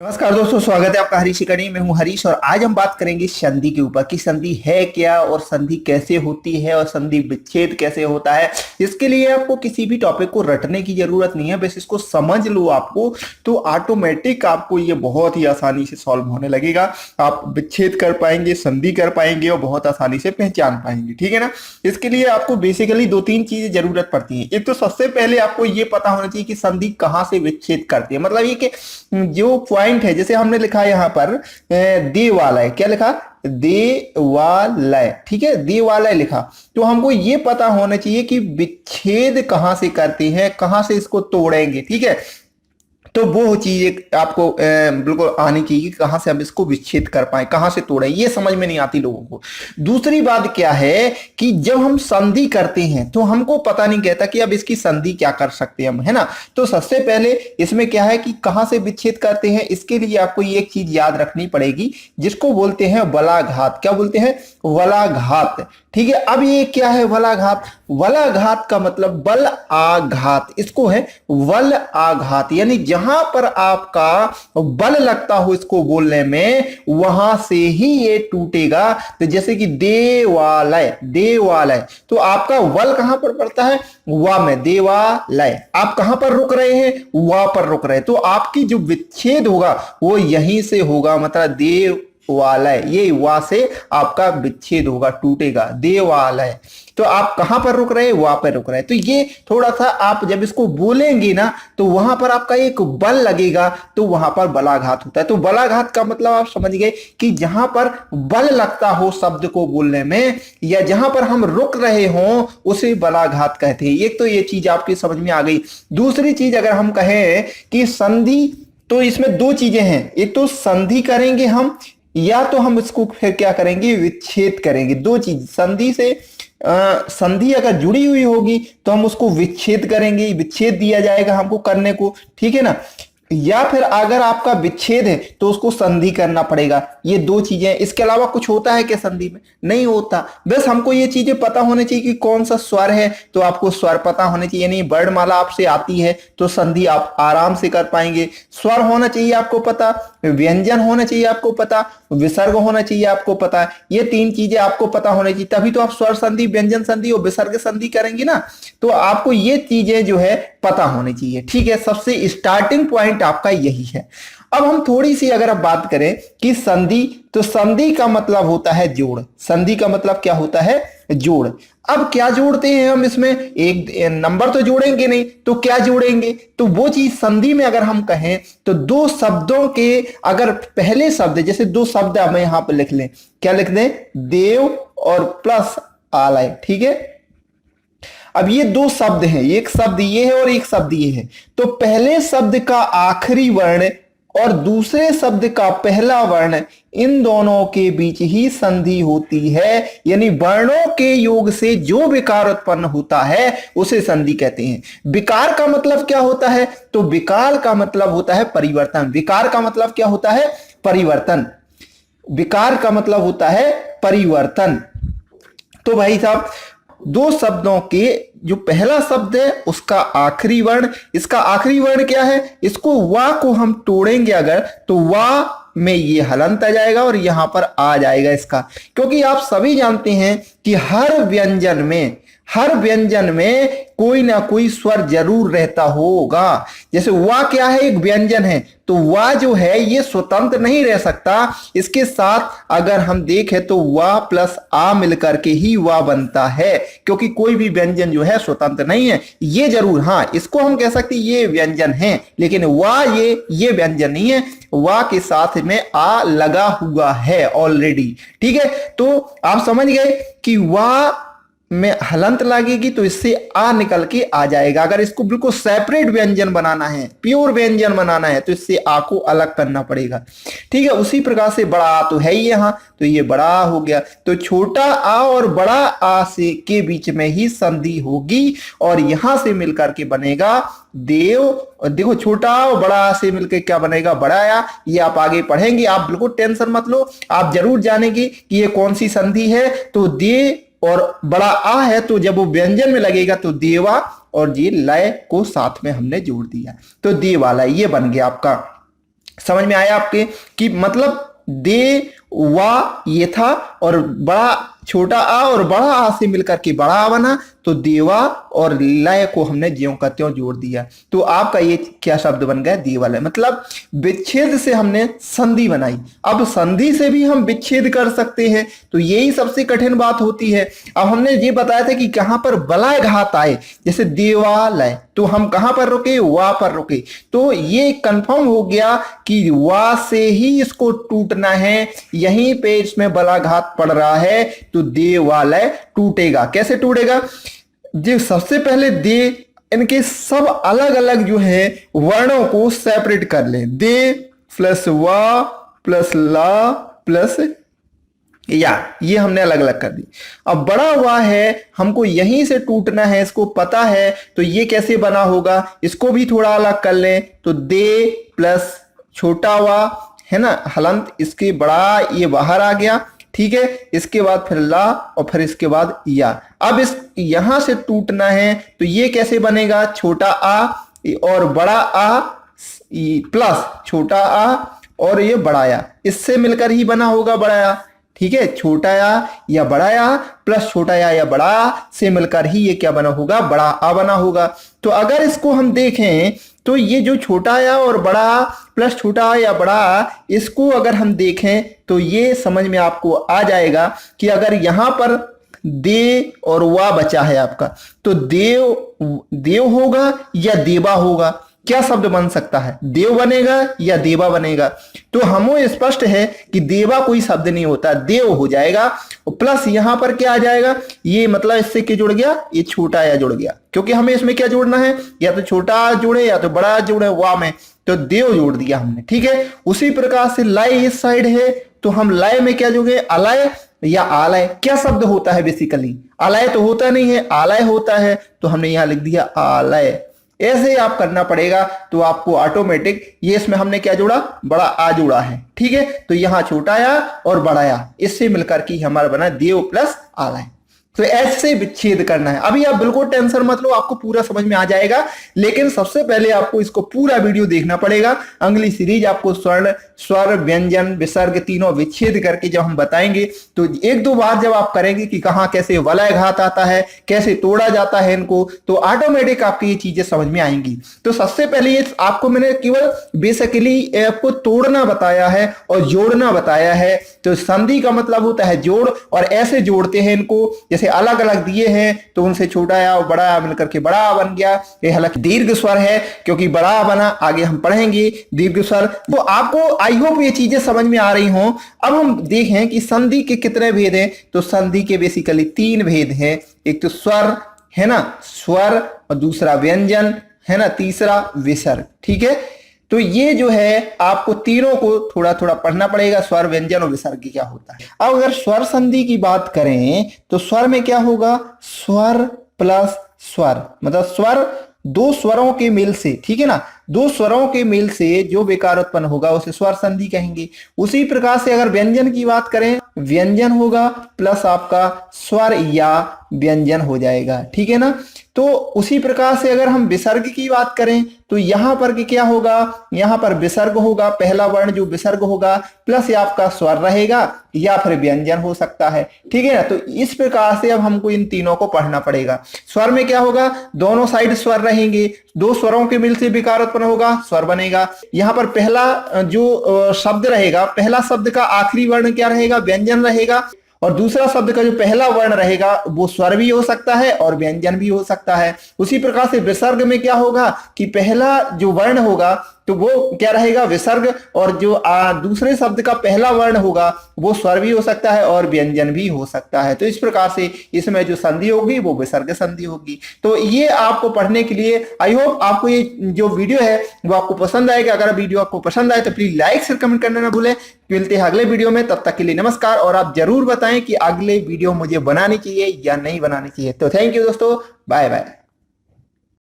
नमस्कार दोस्तों, स्वागत है आपका हरीश अकेडमी में। हूं हरीश और आज हम बात करेंगे संधि के ऊपर कि संधि है क्या और संधि कैसे होती है और संधि विच्छेद कैसे होता है। इसके लिए आपको किसी भी टॉपिक को रटने की जरूरत नहीं है, बस इसको समझ लो आपको तो ऑटोमेटिक आपको ये बहुत ही आसानी से सॉल्व होने लगेगा। आप विच्छेद कर पाएंगे, संधि कर पाएंगे और बहुत आसानी से पहचान पाएंगे। ठीक है ना। इसके लिए आपको बेसिकली दो तीन चीजें जरूरत पड़ती है। एक तो सबसे पहले आपको ये पता होना चाहिए कि संधि कहाँ से विच्छेद करती है। मतलब ये कि जो पॉइंट है, जैसे हमने लिखा है यहाँ पर देवालय, क्या लिखा? देवालय। ठीक है, देवालय लिखा। तो हमको ये पता होना चाहिए कि विच्छेद कहाँ से करते हैं, कहाँ से इसको तोड़ेंगे। ठीक है, तो वो चीज आपको बिल्कुल आनी चाहिए कि कहां से हम इसको विच्छेद कर पाए, कहां से तोड़े। ये समझ में नहीं आती लोगों को। दूसरी बात क्या है कि जब हम संधि करते हैं तो हमको पता नहीं कहता कि अब इसकी संधि क्या कर सकते हैं हम, है ना। तो सबसे पहले इसमें क्या है कि कहां से विच्छेद करते हैं, इसके लिए आपको ये एक चीज याद रखनी पड़ेगी जिसको बोलते हैं वलाघात। क्या बोलते हैं? वलाघात। ठीक है, अब ये क्या है वलाघात? वलाघात का मतलब बल आघात, इसको है वल आघात। यानी जहां पर आपका बल लगता हो इसको बोलने में, वहां से ही ये टूटेगा। तो जैसे कि देवालय, देवालय, तो आपका वल कहां पर पड़ता है? वा में, देवालय। आप कहां पर रुक रहे हैं? वा पर रुक रहे हैं। तो आपकी जो विच्छेद होगा वो यहीं से होगा, मतलब देव वालय, ये वा से आपका विच्छेद होगा, टूटेगा, देवालय। तो आप कहां पर रुक रहे हैं? वहां पर रुक रहे हैं। तो ये थोड़ा सा आप जब इसको बोलेंगे ना तो वहां पर आपका एक बल लगेगा, तो वहां पर बलाघात होता है। तो बलाघात का मतलब आप समझ गए कि जहां पर बल लगता हो शब्द को बोलने में या जहां पर हम रुक रहे हों उसे बलाघात कहते हैं। एक तो ये चीज आपकी समझ में आ गई। दूसरी चीज अगर हम कहें कि संधि, तो इसमें दो चीजें हैं। एक तो संधि करेंगे हम, या तो हम इसको फिर क्या करेंगे? विच्छेद करेंगे। दो चीज, संधि से संधि अगर जुड़ी हुई होगी तो हम उसको विच्छेद करेंगे, विच्छेद दिया जाएगा हमको करने को। ठीक है ना। या फिर अगर आपका विच्छेद है तो उसको संधि करना पड़ेगा। ये दो चीजें, इसके अलावा कुछ होता है क्या संधि में? नहीं होता। बस हमको ये चीजें पता होने चाहिए कि कौन सा स्वर है, तो आपको स्वर पता होने चाहिए। यानी वर्णमाला आपसे आती है तो संधि आप आराम से कर पाएंगे। स्वर होना चाहिए आपको पता, व्यंजन होना चाहिए आपको पता, विसर्ग होना चाहिए आपको पता। ये तीन चीजें आपको पता होनी चाहिए, तभी तो आप स्वर संधि, व्यंजन संधि और विसर्ग संधि करेंगे ना। तो आपको ये चीजें जो है पता होनी चाहिए। ठीक है, सबसे स्टार्टिंग पॉइंट आपका यही है। अब हम थोड़ी सी अगर आप बात करें कि संधि, तो संधि का मतलब होता है जोड़। संधि का मतलब क्या होता है? जोड़। अब क्या जोड़ते हैं हम इसमें? एक नंबर तो जोड़ेंगे नहीं, तो क्या जोड़ेंगे? तो वो चीज संधि में अगर हम कहें तो दो शब्दों के अगर पहले शब्द, जैसे दो शब्द हम यहां पर लिख लें, क्या लिख दें? देव और प्लस आलय। ठीक है, अब ये दो शब्द हैं, एक शब्द ये है और एक शब्द ये है। तो पहले शब्द का आखिरी वर्ण और दूसरे शब्द का पहला वर्ण, इन दोनों के बीच ही संधि होती है। यानी वर्णों के योग से जो विकार उत्पन्न होता है उसे संधि कहते हैं। विकार का मतलब क्या होता है? तो विकार का मतलब होता है परिवर्तन। विकार का मतलब क्या होता है? परिवर्तन। विकार का मतलब होता है परिवर्तन। तो भाई साहब, दो शब्दों के जो पहला शब्द है उसका आखिरी वर्ण, इसका आखिरी वर्ण क्या है? इसको वा को हम तोड़ेंगे अगर, तो वा में ये हलंत आ जाएगा और यहां पर आ जाएगा इसका। क्योंकि आप सभी जानते हैं कि हर व्यंजन में, हर व्यंजन में कोई ना कोई स्वर जरूर रहता होगा। जैसे वा क्या है? एक व्यंजन है, तो वा जो है ये स्वतंत्र नहीं रह सकता। इसके साथ अगर हम देखें तो वा प्लस आ मिलकर के ही वा बनता है, क्योंकि कोई भी व्यंजन जो है स्वतंत्र नहीं है। ये जरूर, हाँ, इसको हम कह सकते हैं ये व्यंजन है, लेकिन वा ये व्यंजन नहीं है। वा के साथ में आ लगा हुआ है ऑलरेडी। ठीक है, तो आप समझ गए कि वा में हलंत लगेगी तो इससे आ निकल के आ जाएगा। अगर इसको बिल्कुल सेपरेट व्यंजन बनाना है, प्योर व्यंजन बनाना है, तो इससे आ को अलग करना पड़ेगा। ठीक है, उसी प्रकार से बड़ा आ तो है ही यहां, तो ये बड़ा हो गया। तो छोटा आ और बड़ा आ से के बीच में ही संधि होगी और यहां से मिलकर के बनेगा देव। और देखो, छोटा आ और बड़ा आ से मिलकर क्या बनेगा? बड़ा आ। ये आप आगे पढ़ेंगे, आप बिल्कुल टेंशन मत लो, आप जरूर जानेंगे कि ये कौन सी संधि है। तो दे और बड़ा आ है, तो जब वो व्यंजन में लगेगा तो देवा और ये लय को साथ में हमने जोड़ दिया, तो देवालय ये बन गया आपका। समझ में आया आपके कि मतलब दे वा ये था, और बड़ा छोटा आ और बड़ा आ से मिलकर के बड़ा आ बना, तो देवा और लय को हमने ज्यों का त्यों जोड़ दिया, तो आपका ये क्या शब्द बन गया, देवालय। मतलब विच्छेद से हमने संधि बनाई। अब संधि से भी हम विच्छेद कर सकते हैं, तो यही सबसे कठिन बात होती है। अब हमने ये बताया था कि कहां पर बलय घात आए, जैसे देवालय, तो हम कहां पर रुके, वा पर रुके, तो ये कंफर्म हो गया कि वा से ही इसको टूटना है, यहीं पे इसमें बलाघात पड़ रहा है, तो देवालय टूटेगा। कैसे टूटेगा, जो सबसे पहले दे, इनके सब अलग अलग जो है वर्णों को सेपरेट कर ले, दे प्लस वा प्लस ला प्लस या, ये हमने अलग अलग कर दी। अब बड़ा वा है, हमको यहीं से टूटना है, इसको पता है, तो ये कैसे बना होगा, इसको भी थोड़ा अलग कर लें, तो दे प्लस छोटा वा है ना, हलंत, इसके बड़ा ये बाहर आ गया, ठीक है। इसके बाद फिर ला और फिर इसके बाद या। अब इस यहां से टूटना है, तो ये कैसे बनेगा, छोटा आ और बड़ा आ प्लस छोटा आ और ये बड़ा आ, इससे मिलकर ही बना होगा बड़ा आ, ठीक है। छोटा आ या बड़ा आ प्लस छोटा आ या बड़ा आ से मिलकर ही ये क्या बना होगा, बड़ा आ बना होगा। तो अगर इसको हम देखें तो ये जो छोटा आ और बड़ा आ प्लस छोटा आ या बड़ा आ, इसको अगर हम देखें तो ये समझ में आपको आ जाएगा कि अगर यहां पर दे और वा बचा है आपका, तो देव होगा या देवा होगा, क्या शब्द बन सकता है, देव बनेगा या देवा बनेगा। तो हमें स्पष्ट है कि देवा कोई शब्द नहीं होता, देव हो जाएगा। और प्लस यहां पर क्या आ जाएगा, ये मतलब इससे क्या जुड़ गया, ये छोटा या जुड़ गया, क्योंकि हमें इसमें क्या जोड़ना है, या तो छोटा जोड़े या तो बड़ा जोड़े, वा में तो देव जोड़ दिया हमने, ठीक है। उसी प्रकार से लय इस साइड है, तो हम लय में क्या जोड़े, अलय या आलय। क्या शब्द होता है बेसिकली, अलय तो होता नहीं है, आलय होता है, तो हमने यहां लिख दिया आलय। ऐसे आप करना पड़ेगा, तो आपको ऑटोमेटिक, ये इसमें हमने क्या जोड़ा, बड़ा आ जोड़ा है, ठीक है। तो यहां छोटा आ और बड़ा आ, इससे मिलकर के हमारा बना देव प्लस आलय। तो ऐसे विच्छेद करना है। अभी आप बिल्कुल टेंशन मत लो, आपको पूरा समझ में आ जाएगा, लेकिन सबसे पहले आपको इसको पूरा वीडियो देखना पड़ेगा। अगली सीरीज आपको स्वर्ण, स्वर, व्यंजन, विसर्ग तीनों विच्छेद करके जब हम बताएंगे, तो एक दो बार जब आप करेंगे कि कहां कैसे वलय घात आता है, कैसे तोड़ा जाता है इनको, तो ऑटोमेटिक आपको ये चीजें समझ में आएंगी। तो सबसे पहले ये आपको मैंने केवल बेसिकली आपको तोड़ना बताया है और जोड़ना बताया है। तो संधि का मतलब होता है जोड़, और ऐसे जोड़ते हैं इनको, जैसे अलग अलग दिए हैं तो उनसे छोटा आ और बड़ा आ मिलकर के बड़ा आ बन गया। ये हालांकि दीर्घ स्वर है, क्योंकि बड़ा आ बना, आगे हम पढ़ेंगे दीर्घ स्वर। तो आपको आई होप ये चीजें समझ में आ रही हों। अब हम देखें कि संधि के कितने भेद हैं, तो संधि के बेसिकली 3 भेद हैं। एक तो स्वर है ना, स्वर, और दूसरा व्यंजन है ना, तीसरा विसर्ग, ठीक है। तो ये जो है आपको तीनों को थोड़ा थोड़ा पढ़ना पड़ेगा, स्वर, व्यंजन और विसर्ग क्या होता है। अब अगर स्वर संधि की बात करें तो स्वर में क्या होगा, स्वर प्लस स्वर, मतलब स्वर दो स्वरों के मेल से, ठीक है ना, दो स्वरों के मेल से जो विकार उत्पन्न होगा उसे स्वर संधि कहेंगे। उसी प्रकार से अगर व्यंजन की बात करें, व्यंजन होगा प्लस आपका स्वर या व्यंजन हो जाएगा, ठीक है ना। तो उसी प्रकार से अगर हम विसर्ग की बात करें तो यहां पर क्या होगा, यहां पर विसर्ग होगा, पहला वर्ण जो विसर्ग होगा प्लस आपका स्वर रहेगा या फिर व्यंजन हो सकता है, ठीक है ना। तो इस प्रकार से अब हमको इन तीनों को पढ़ना पड़ेगा। स्वर में क्या होगा, दोनों साइड स्वर रहेंगे, दो स्वरों के मिल से विकार उत्पन्न होगा, स्वर बनेगा। यहां पर पहला जो शब्द रहेगा, पहला शब्द का आखिरी वर्ण क्या रहेगा, व्यंजन रहेगा, और दूसरा शब्द का जो पहला वर्ण रहेगा वो स्वर भी हो सकता है और व्यंजन भी हो सकता है। उसी प्रकार से विसर्ग में क्या होगा कि पहला जो वर्ण होगा तो वो क्या रहेगा, विसर्ग, और जो दूसरे शब्द का पहला वर्ण होगा वो स्वर भी हो सकता है और व्यंजन भी हो सकता है। तो इस प्रकार से इसमें जो संधि होगी वो विसर्ग संधि होगी। तो ये आपको पढ़ने के लिए, आई होप आपको ये जो वीडियो है वो आपको पसंद आएगा। अगर वीडियो आपको पसंद आए तो प्लीज लाइक शेयर कमेंट करना ना भूलें। मिलते हैं अगले वीडियो में, तब तक के लिए नमस्कार। और आप जरूर बताएं कि अगले वीडियो मुझे बनानी चाहिए या नहीं बनानी चाहिए। तो थैंक यू दोस्तों, बाय बाय।